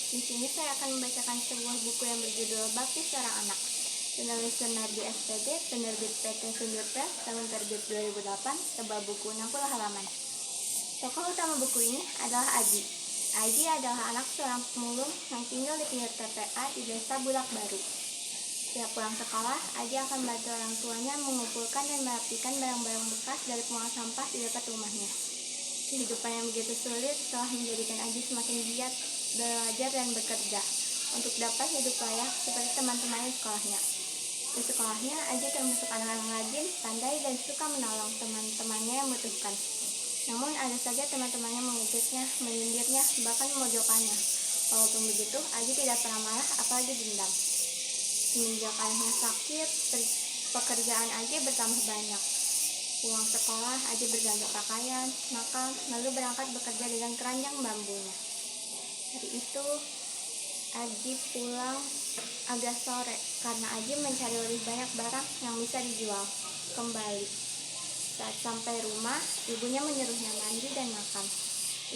Di sini saya akan membacakan sebuah buku yang berjudul Bakti Seorang Anak. Penulis Sunardi SPD, penerbit PT Sundur Press, tahun terbit 2008, tebal buku 60 halaman. Tokoh utama buku ini adalah Aji. Aji adalah anak seorang pemulung yang tinggal di pinggir TPA di desa Bulak Baru. Setiap pulang sekolah, Aji akan membantu orang tuanya mengumpulkan dan merapikan barang-barang bekas dari pengolahan sampah di dekat rumahnya. Kehidupan yang begitu sulit telah menjadikan Aji semakin giat belajar dan bekerja untuk dapat hidup layak seperti teman-temannya di sekolahnya. Di sekolahnya, Aji termasuk anak yang rajin, pandai, dan suka menolong teman-temannya yang membutuhkan. Namun ada saja teman-temannya mengejeknya, menyindirnya, bahkan memojokkannya. Walaupun begitu, Aji tidak pernah marah apalagi dendam. Semenjak ayahnya sakit, pekerjaan Aji bertambah banyak. Pulang sekolah, Aji berganti pakaian, makan, lalu berangkat bekerja dengan keranjang bambunya. Hari itu, Aji pulang agak sore karena Aji mencari lebih banyak barang yang bisa dijual kembali. Saat sampai rumah, ibunya menyuruhnya mandi dan makan.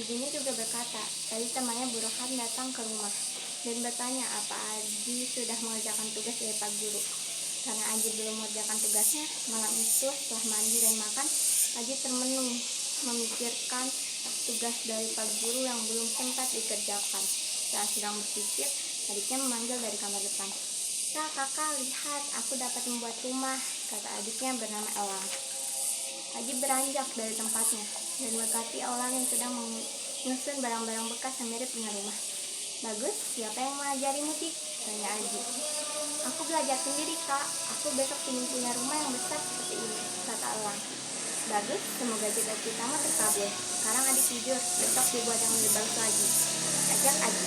Ibunya juga berkata, tadi temannya Burhan datang ke rumah dan bertanya apa Aji sudah mengerjakan tugas dari Pak Guru. Karena Aji belum mengerjakan tugasnya, malam itu setelah mandi dan makan, Aji termenung memikirkan tugas dari Pak Guru yang belum sempat dikerjakan. Saat sedang berpikir, adiknya memanggil dari kamar depan. Kak, kakak, lihat, aku dapat membuat rumah, kata adiknya bernama Elang. Aji beranjak dari tempatnya dan mendekati Elang yang sedang menyusun barang-barang bekas yang mirip dengan rumah. Bagus, siapa yang mengajarimu, Tik? Tanya Aji. Aku belajar sendiri, Kak. Aku besok ingin punya rumah yang besar seperti ini, kata Elang. Bagus, semoga cita-citamu terkabul. Sekarang adik tidur, besok dibuat yang lebih bagus lagi, ajak Aji.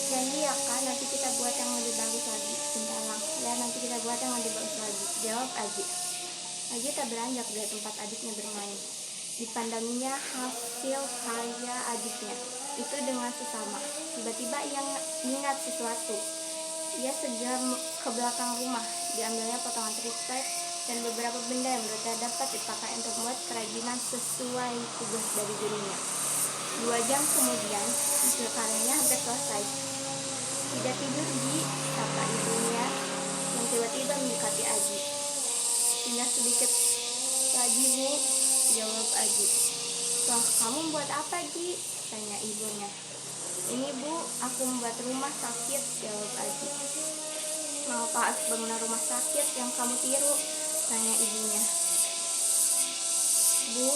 Janji ya, Kak, nanti kita buat yang lebih bagus lagi, pinta Elang. Ya, nanti kita buat yang lebih bagus lagi, jawab Aji. Aji tak beranjak dari tempat adiknya bermain. Dipandanginya hasil karya adiknya itu dengan sesama. Tiba-tiba ia ingat sesuatu. Ia segera ke belakang rumah. Diambilnya potongan triplek dan beberapa benda yang menurutnya dapat dipakai untuk membuat kerajinan sesuai tugas dari gurunya. 2 jam kemudian, hasil karyanya hampir selesai. Tidak tidur, Ji, kata ibunya yang tiba-tiba mendekati Aji. Tinggal sedikit lagi, Bu, jawab Aji. Wah, kamu buat apa, Ji? Tanya ibunya. Ini, Bu, aku membuat rumah sakit, jawab Aji. Mau Pak bangunan rumah sakit yang kamu tiru? Tanya ibunya. Bu,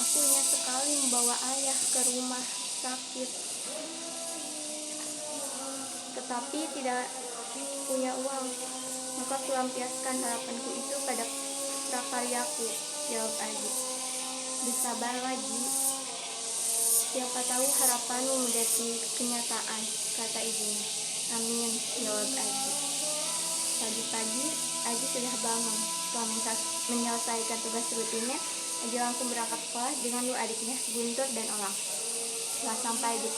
aku ingin sekali membawa ayah ke rumah sakit, tetapi tidak punya uang. Maka kulampiaskan harapanku itu pada prakaryaku, jawab Aji. Bersabarlah, Ji. Siapa tahu harapanmu menjadi kenyataan, kata ibunya. Amin, jawab Aji. Pagi-pagi, Aji sudah bangun. Setelah menyelesaikan tugas rutinnya, Aji langsung berangkat sekolah dengan 2 adiknya, Guntur dan Elang. Setelah sampai di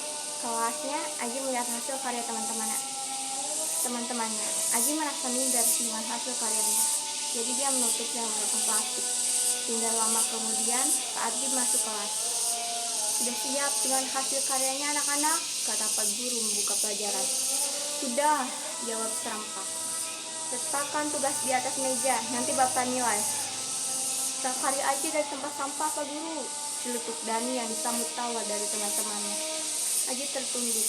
kelasnya, Aji melihat hasil karya teman-temannya. Aji merasa minder dengan hasil karyanya, jadi dia menutup dalam kantong plastik. Tidak lama kemudian, Pak Ardi masuk kelas. Sudah siap dengan hasil karyanya, anak-anak? Kata Pak Guru membuka pelajaran. Sudah, jawab serempak. Letakkan tugas di atas meja, nanti Bapak nilai. Karya Aji dari tempat sampah, Pak Guru, celetuk Dani yang disambut tawa dari teman-temannya. Aji tertunduk.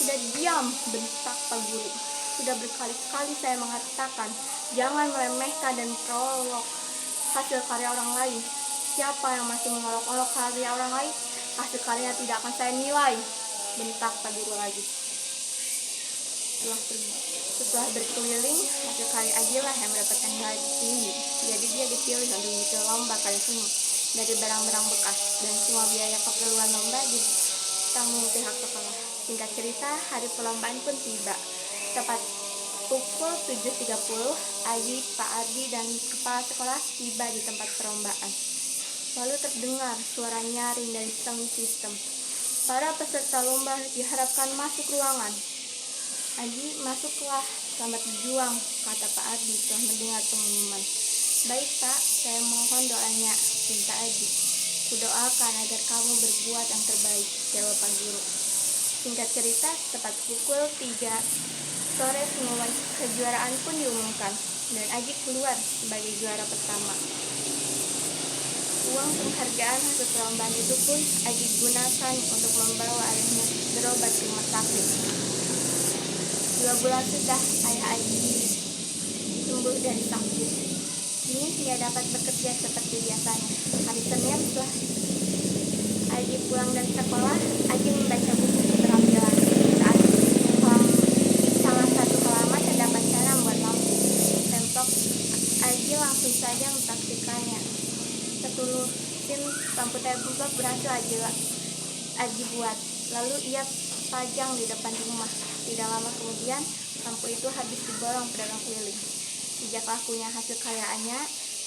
Sudah diam, bentak Pak Guru. Sudah berkali-kali saya mengatakan, jangan meremehkan dan prolog hasil karya orang lain. Siapa yang masih mengolok-olok karya orang lain, hasil karyanya tidak akan saya nilai, bentak Pak Guru lagi. Setelah berkeliling, hasil karya Aji lah yang mendapatkan nilai tinggi. Jadi dia dipilih untuk mengikuti lomba karya seni dari barang-barang bekas, dan semua biaya keperluan lomba ditanggung pihak sekolah. Singkat cerita, hari perlombaan pun tiba. Tepat pukul 7.30, Aji, Pak Ardi, dan kepala sekolah tiba di tempat perlombaan. Lalu terdengar suara nyaring dari sound system. Para peserta lomba diharapkan masuk ruangan. Aji, masuklah, selamat berjuang, kata Pak Ardi setelah mendengar pengumuman. Baik, Pak, saya mohon doanya, minta Aji. Kudoakan agar kamu berbuat yang terbaik, jawab Pak Guru. Singkat cerita, tepat pukul 3 sore pengumuman kejuaraan pun diumumkan, dan Aji keluar sebagai juara pertama. Uang penghargaan hasil perlombaan itu pun Aji gunakan untuk membawa ayahnya berobat ke rumah sakit. 2 bulan sudah ayah Aji sembuh dari sakit. Kini dia dapat bekerja seperti biasanya. Hari Senin setelah Aji pulang dari sekolah, Aji membaca buku keterampilan. Salah satu halaman terdapat cara membuat lampu. Semprot Aji langsung saja mempraktikannya. 10 pin lampu terbuka berhasil Aji buat. Lalu ia pajang di depan rumah. Tidak lama kemudian, lampu itu habis diborong pedagang keliling. Sejak lakunya hasil karyaannya,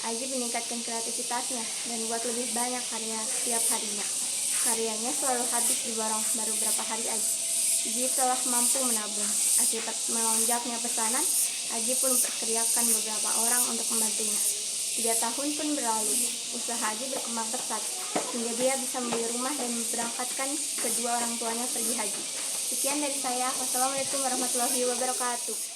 Aji meningkatkan kreativitasnya dan buat lebih banyak karya setiap harinya. Karyanya selalu habis diborong baru beberapa hari Aji telah mampu menabung. Akibat melonjaknya pesanan, Aji pun memperkerjakan beberapa orang untuk membantunya. 3 tahun pun berlalu, usaha Aji berkembang pesat, hingga dia bisa membeli rumah dan memberangkatkan kedua orang tuanya pergi haji. Sekian dari saya. Wassalamualaikum warahmatullahi wabarakatuh.